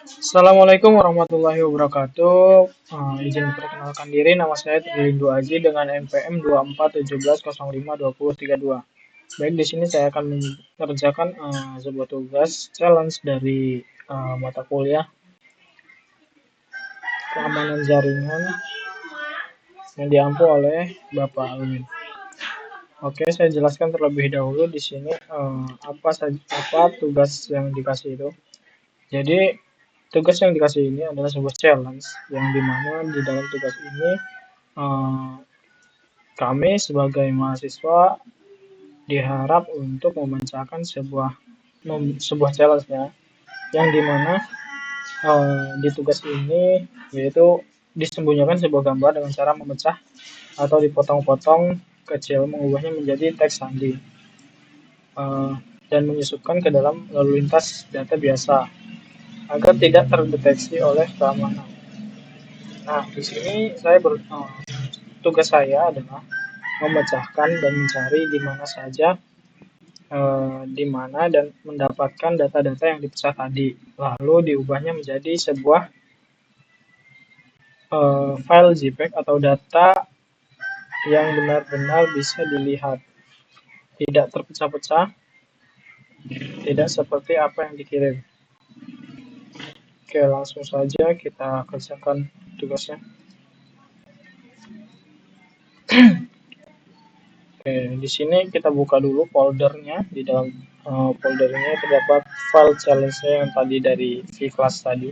Assalamualaikum warahmatullahi wabarakatuh. Izin perkenalkan diri, nama saya Trilindu Aji dengan NPM 2417052032. Baik, di sini saya akan mengerjakan sebuah tugas challenge dari mata kuliah keamanan jaringan yang diampu oleh Bapak Almin. Oke, saya jelaskan terlebih dahulu di sini apa tugas yang dikasih itu. Jadi tugas yang dikasih ini adalah sebuah challenge yang dimana di dalam tugas ini eh, kami sebagai mahasiswa diharap untuk membacakan sebuah challenge ya, yang dimana di tugas ini yaitu disembunyikan sebuah gambar dengan cara memecah atau dipotong-potong kecil, mengubahnya menjadi teks sandi eh, dan menyusupkan ke dalam lalu lintas data biasa agar tidak terdeteksi oleh keamanan. Nah, di sini tugas saya adalah memecahkan dan mencari di mana saja, di mana dan mendapatkan data-data yang dipecah tadi, lalu diubahnya menjadi sebuah file JPEG atau data yang benar-benar bisa dilihat, tidak terpecah-pecah, tidak seperti apa yang dikirim. Oke, langsung saja kita kerjakan tugasnya. Oke, di sini kita buka dulu foldernya. Di dalam folder ini terdapat file challenge-nya yang tadi dari V-Class tadi.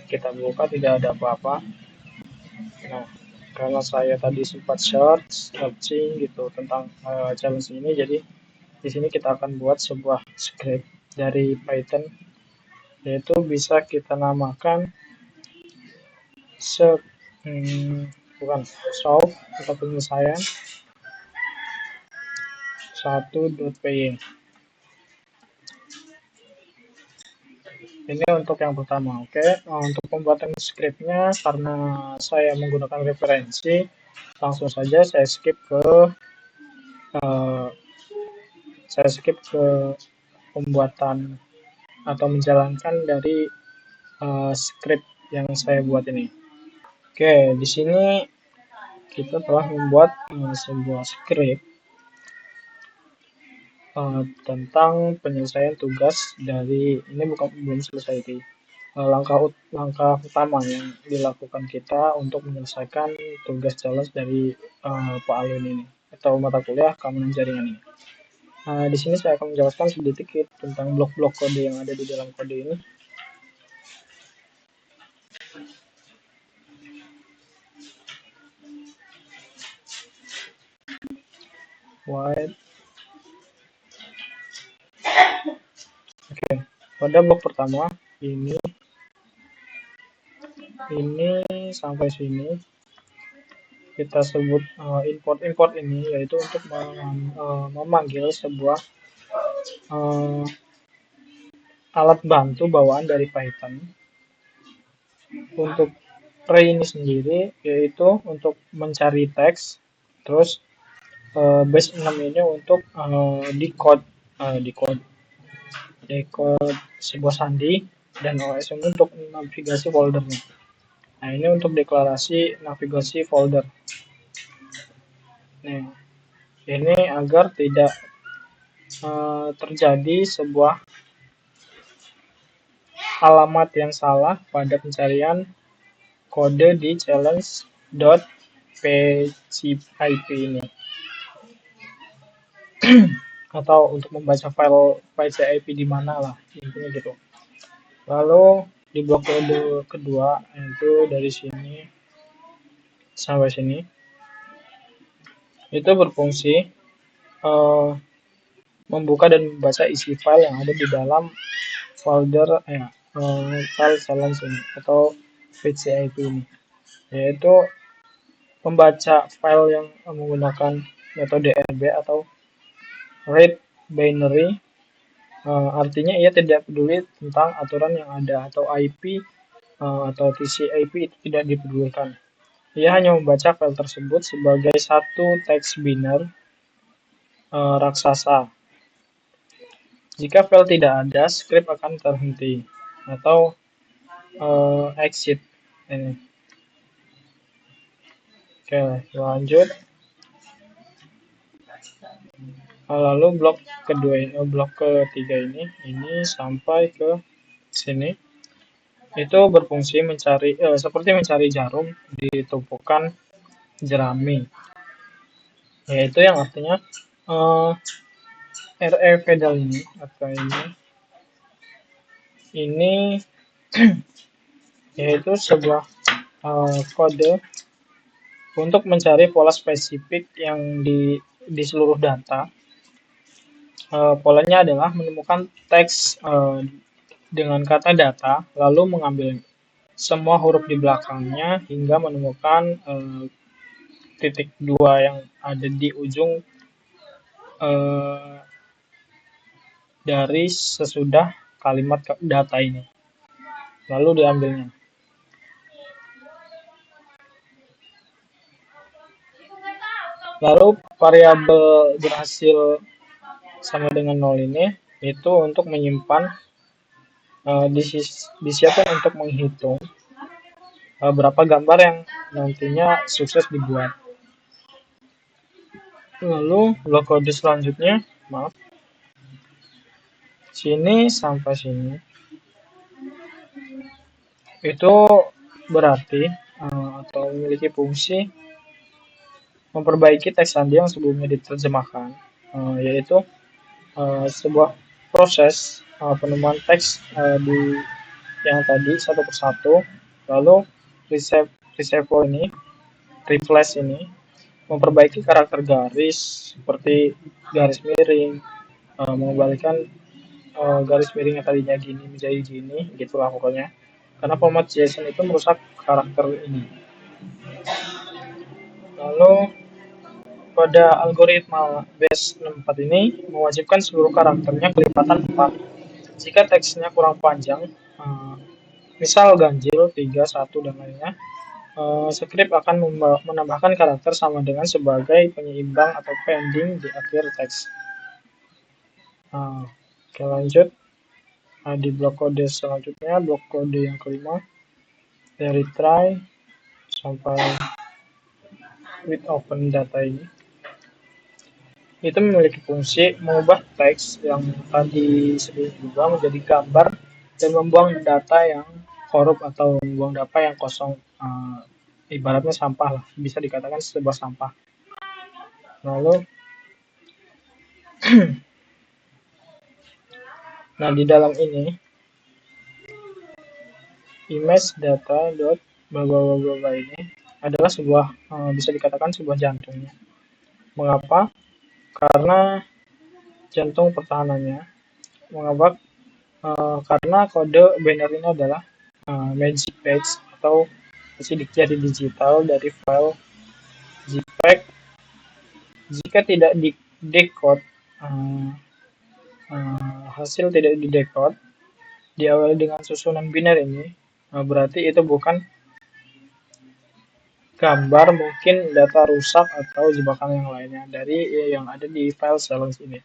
Kita buka, tidak ada apa-apa. Nah, karena saya tadi sempat searching gitu tentang challenge ini, jadi di sini kita akan buat sebuah script dari Python, yaitu bisa kita namakan se bukan solve atau penyelesaian 1.py. Ini untuk yang pertama, oke. Untuk pembuatan scriptnya, karena saya menggunakan referensi, langsung saja uh, saya skip ke pembuatan atau menjalankan dari script yang saya buat ini. Oke, di sini kita telah membuat sebuah script tentang penyelesaian tugas dari ini belum selesai sih. Langkah utama yang dilakukan kita untuk menyelesaikan tugas challenge dari Pak Alun ini atau mata kuliah keamanan jaringan ini. Di sini saya akan menjelaskan sedikit tentang blok-blok kode yang ada di dalam kode ini. White. Oke, pada blok pertama ini sampai sini kita sebut import ini yaitu untuk memanggil sebuah alat bantu bawaan dari Python. Untuk array ini sendiri yaitu untuk mencari teks, terus base 6 ini untuk decode sebuah sandi, dan OSM untuk navigasi foldernya. Nah, ini untuk deklarasi navigasi folder. Nah, ini agar tidak terjadi sebuah alamat yang salah pada pencarian kode di challenge.pcip ini. Atau untuk membaca file PCIP di mana lah, intinya gitu. Lalu di blok kode kedua itu dari sini sampai sini itu berfungsi membuka dan membaca isi file yang ada di dalam folder file challenge ini atau PCIP ini, yaitu membaca file yang menggunakan metode RB atau read binary. Artinya ia tidak peduli tentang aturan yang ada atau IP atau TCP itu tidak dipedulikan. Ia hanya membaca file tersebut sebagai satu teks biner raksasa. Jika file tidak ada, script akan terhenti. atau exit ini. Oke, lanjut. Lalu blok ketiga ini sampai ke sini itu berfungsi mencari seperti mencari jarum di tumpukan jerami, yaitu yang artinya RE pedal ini atau ini yaitu sebuah kode untuk mencari pola spesifik yang di seluruh data. Polanya adalah menemukan teks dengan kata data, lalu mengambil semua huruf di belakangnya hingga menemukan titik 2 yang ada di ujung dari sesudah kalimat data ini. Lalu diambilnya. Lalu variabel berhasil sama dengan 0 ini itu untuk menyimpan disiapkan untuk menghitung berapa gambar yang nantinya sukses dibuat. Lalu blok kode selanjutnya, sini sampai sini itu berarti atau memiliki fungsi memperbaiki teks sandi yang sebelumnya diterjemahkan, yaitu sebuah proses penemuan teks di yang tadi satu persatu, lalu receiver ini, refresh ini memperbaiki karakter garis seperti garis miring, mengembalikan garis miring yang tadinya gini menjadi gini, gitulah pokoknya. Karena format JSON itu merusak karakter ini. Lalu pada algoritma base64 ini mewajibkan seluruh karakternya kelipatan 4. Jika teksnya kurang panjang, misal ganjil, 3, 1, dan lainnya, script akan menambahkan karakter sama dengan sebagai penyeimbang atau pending di akhir teks. Oke, lanjut. Di blok kode selanjutnya, blok kode yang kelima, dari try sampai with open data ini, itu memiliki fungsi mengubah teks yang tadi sebelum juga menjadi gambar dan membuang data yang korup atau membuang data yang kosong, ibaratnya sampah lah, bisa dikatakan sebuah sampah. Lalu nah di dalam ini image data dot bla ini adalah sebuah bisa dikatakan sebuah jantungnya. Mengapa? Karena jantung pertahanannya. Mengapa? Karena kode binary ini adalah magic page atau jadi digital dari file JPEG. Jika tidak di decode, hasil tidak di decode diawali dengan susunan biner ini, berarti itu bukan gambar, mungkin data rusak atau jebakan yang lainnya dari yang ada di file challenge ini.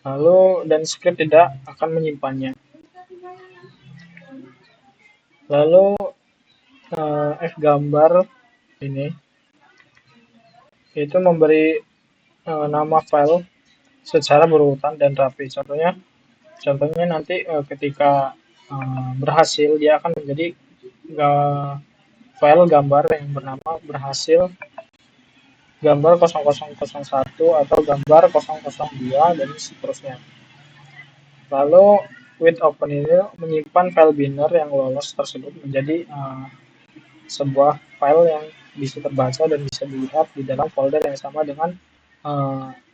Lalu dan script tidak akan menyimpannya. Lalu fgambar ini itu memberi nama file secara berurutan dan rapi. Contohnya nanti ketika berhasil dia akan menjadi file gambar yang bernama berhasil gambar 0001 atau gambar 002 dan seterusnya. Lalu with open ini menyimpan file binner yang lolos tersebut menjadi sebuah file yang bisa terbaca dan bisa dilihat di dalam folder yang sama dengan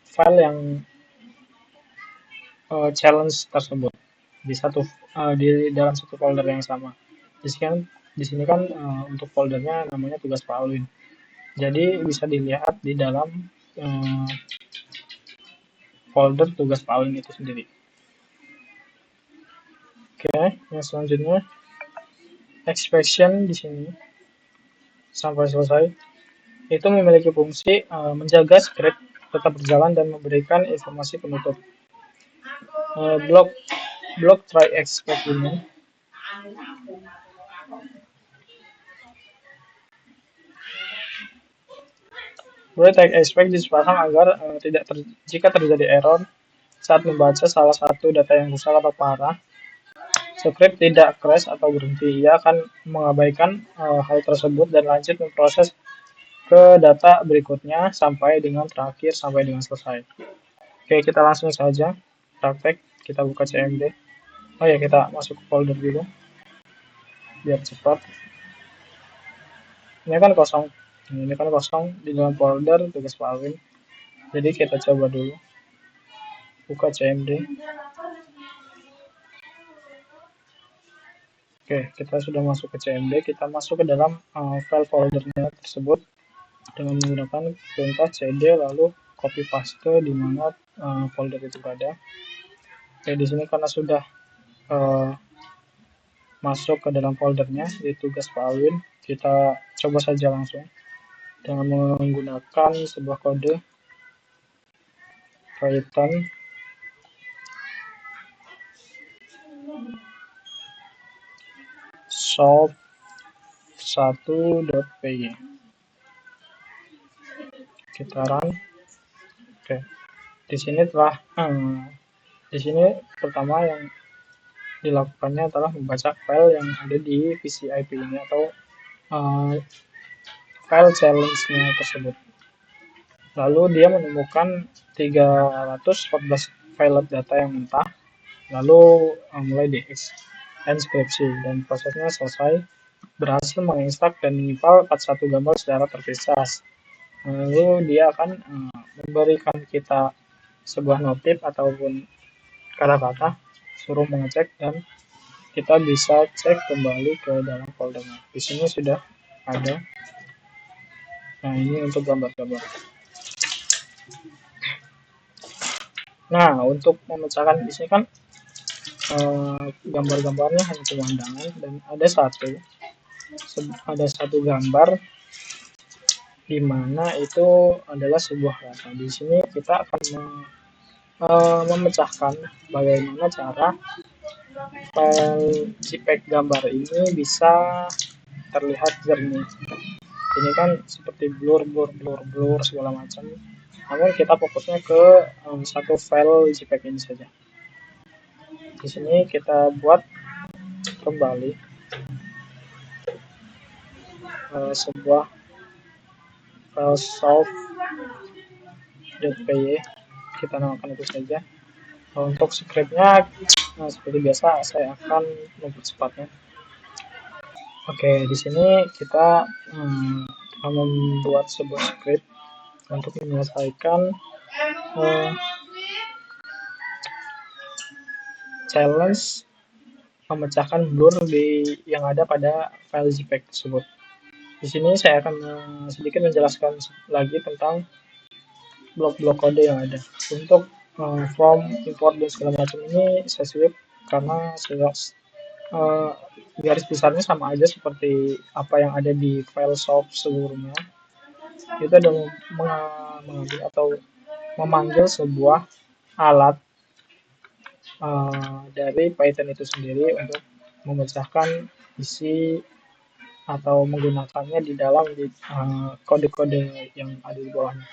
file yang challenge tersebut di dalam satu folder yang sama. Di sini kan untuk foldernya namanya tugas Pak Alwin. Jadi bisa dilihat di dalam folder tugas Pak Alwin itu sendiri. Oke, yang selanjutnya expression di sini sampai selesai itu memiliki fungsi menjaga script tetap berjalan dan memberikan informasi penutup. Blok try expect ini Kemudian tag expect dipasang agar jika terjadi error saat membaca salah satu data yang rusak atau parah, script tidak crash atau berhenti. Ia akan mengabaikan hal tersebut dan lanjut memproses ke data berikutnya sampai dengan selesai. Oke, kita langsung saja praktek. Kita buka CMD. Oh ya, kita masuk ke folder dulu biar cepat. Ini kan kosong. Ini kan kosong di dalam folder tugas Pak Alvin. Jadi kita coba dulu. Buka CMD. Oke, kita sudah masuk ke CMD. Kita masuk ke dalam file foldernya tersebut dengan menggunakan perintah cd lalu copy paste di mana folder itu berada. Oke, di sini karena sudah masuk ke dalam foldernya di tugas Pak Alwin, kita coba saja langsung dengan menggunakan sebuah kode Python solve1.py. Kita run. Oke, di sini pertama yang dilakukannya adalah membaca file yang ada di PCIP ini atau file challenge-nya tersebut. Lalu dia menemukan 314 file data yang mentah, lalu mulai dienkripsi dan prosesnya selesai, berhasil menginstak dan menyimpan 41 gambar secara terpisah. Lalu dia akan memberikan kita sebuah notif ataupun kata-kata suruh mengecek dan kita bisa cek kembali ke dalam foldernya. Di sini sudah ada. Nah, ini untuk gambar-gambar. Nah, untuk memecahkan di sini kan gambar-gambarnya hanya pemandangan dan ada satu gambar di mana itu adalah sebuah data. Di sini kita akan memecahkan bagaimana cara file JPEG gambar ini bisa terlihat jernih. Ini kan seperti blur segala macam. Namun kita fokusnya ke satu file JPEG ini saja. Di sini kita buat kembali sebuah file solve.py. Kita namakan itu saja. Untuk scriptnya seperti biasa saya akan mempercepatnya. Oke, di sini kita akan membuat sebuah script untuk menyelesaikan challenge memecahkan blur yang ada pada file JPEG tersebut. Di sini saya akan sedikit menjelaskan lagi tentang blok-blok kode yang ada. Untuk from, import dan segala macam ini saya skip karena garis besarnya sama aja seperti apa yang ada di file source sebelumnya. Kita sudah mengambil atau memanggil sebuah alat dari Python itu sendiri untuk memecahkan isi atau menggunakannya di dalam kode-kode yang ada di bawahnya.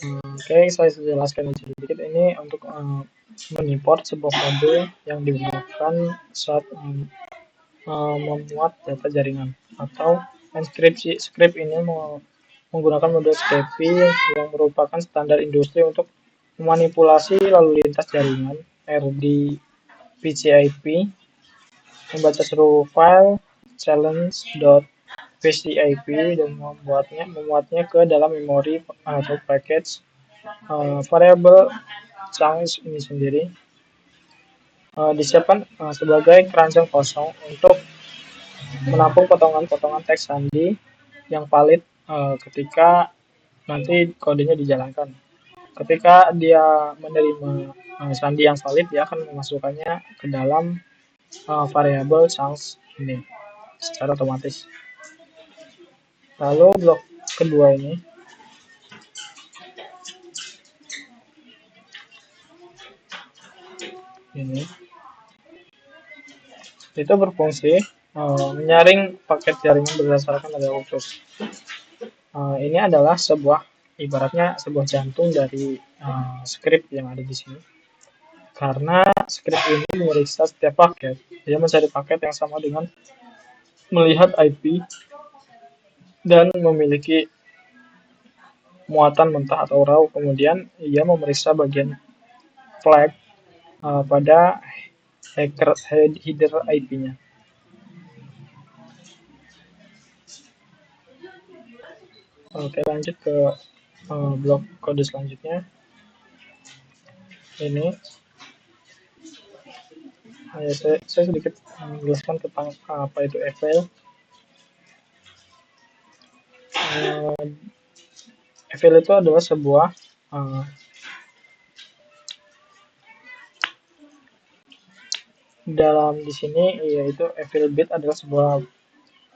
Oke, saya jelaskan sedikit. Ini untuk mengimport sebuah kode yang digunakan saat memuat data jaringan atau enkripsi. Script ini menggunakan mode STP yang merupakan standar industri untuk memanipulasi lalu lintas jaringan RDPCIP, membaca seluruh file challenge.pcip dan memuatnya ke dalam memori atau package variable chunks ini sendiri disiapkan sebagai keranjang kosong untuk menampung potongan-potongan teks sandi yang valid ketika nanti kodenya dijalankan. Ketika dia menerima sandi yang valid, dia akan memasukkannya ke dalam variabel chunks ini secara otomatis. Lalu blok kedua ini itu berfungsi menyaring paket jaringan berdasarkan nada utus. Ini adalah ibaratnya sebuah jantung dari script yang ada di sini. Karena script ini memeriksa setiap paket, dia mencari paket yang sama dengan melihat IP dan memiliki muatan mentah atau raw. Kemudian ia memeriksa bagian flag pada header IP-nya. Oke, lanjut ke blok kode selanjutnya. Ini saya sedikit menjelaskan tentang apa itu eval. Eval itu adalah sebuah dalam di sini yaitu eval bit adalah sebuah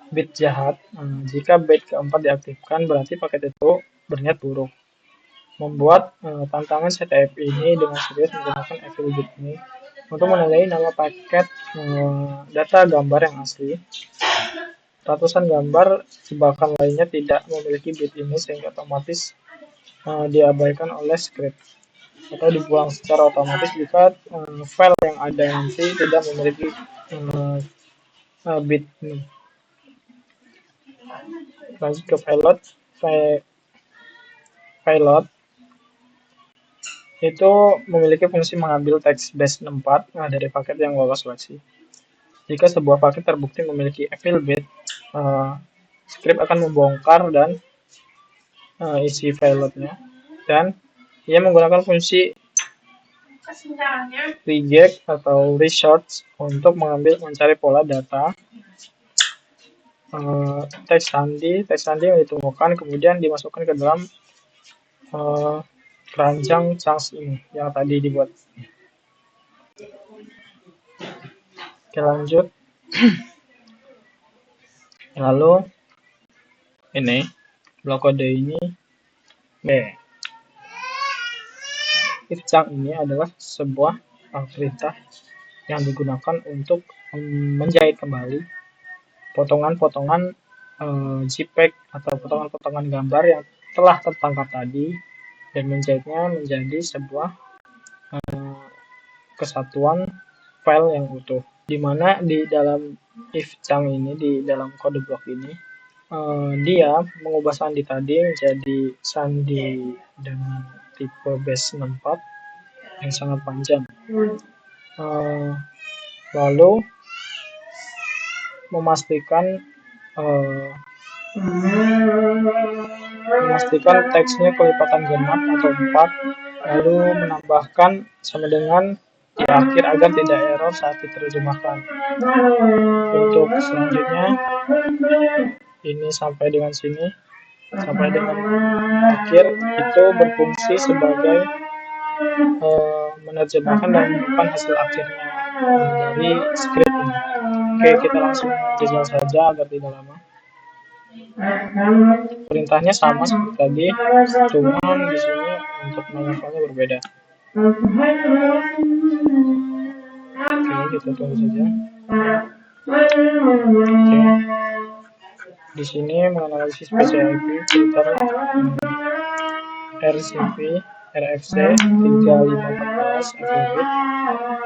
bit jahat. Jika bit keempat diaktifkan berarti paket itu berniat buruk. Membuat tantangan CTF ini dengan serius menggunakan eval bit ini untuk menandai nama paket data gambar yang asli. Ratusan gambar jebakan lainnya tidak memiliki bit ini sehingga otomatis diabaikan oleh script atau dibuang secara otomatis jika file yang ada nanti tidak memiliki bit ini. Lanjut ke pilot itu memiliki fungsi mengambil teks base 64 dari paket yang lolos seleksi. Jika sebuah paket terbukti memiliki eval bit, script akan membongkar dan isi pilotnya, dan ia menggunakan fungsi reject atau research untuk mencari pola data teks sandi yang ditemukan kemudian dimasukkan ke dalam keranjang chunks ini yang tadi dibuat. Oke, lanjut. Lalu ini blok kode ini if chunk ini adalah sebuah perintah yang digunakan untuk menjahit kembali potongan-potongan JPEG atau potongan-potongan gambar yang telah tertangkap tadi dan menjahitnya menjadi sebuah kesatuan file yang utuh, di mana di dalam if chunk ini, di dalam kode blok ini dia mengubah sandi tadi menjadi sandi dengan tipe base 64 yang sangat panjang, lalu memastikan teksnya kelipatan genap atau 4, lalu menambahkan sama dengan di akhir agar tidak error saat diterjemahkan. Untuk selanjutnya ini sampai dengan akhir itu berfungsi sebagai menerjemahkan dan menemukan hasil akhirnya dari script ini. Oke, kita langsung jajal saja agar tidak lama. Perintahnya sama seperti tadi, cuman di sini untuk menghafalnya berbeda. Oke, kita tunggu saja. Oke. Di sini menganalisis PCIP filter RFC 3514 FLBit,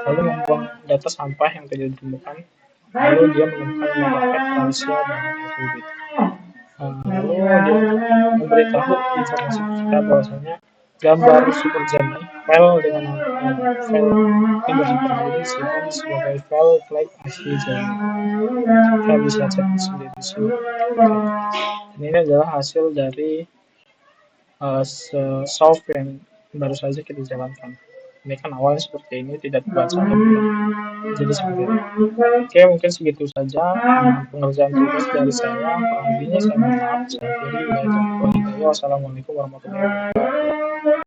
lalu membuang data sampah yang tidak ditemukan, lalu dia menemukan paket rahasia dengan FLBit. Lalu dia memberitahu informasi kita bahwasanya gambar SuperJam file dengan file gambar SuperJam disimpan sebagai file flag asli Jam. Kita bisa cek sendiri di sini. Ini adalah hasil dari solve yang baru saja kita jalankan. Ini kan awalnya seperti ini, tidak dibaca dan belum jadi seperti ini. Oke, mungkin segitu saja pengerjaan tugas dari saya. Kurang lebihnya saya mohon maaf. Saya akhiri. Wassalamualaikum warahmatullahi wabarakatuh.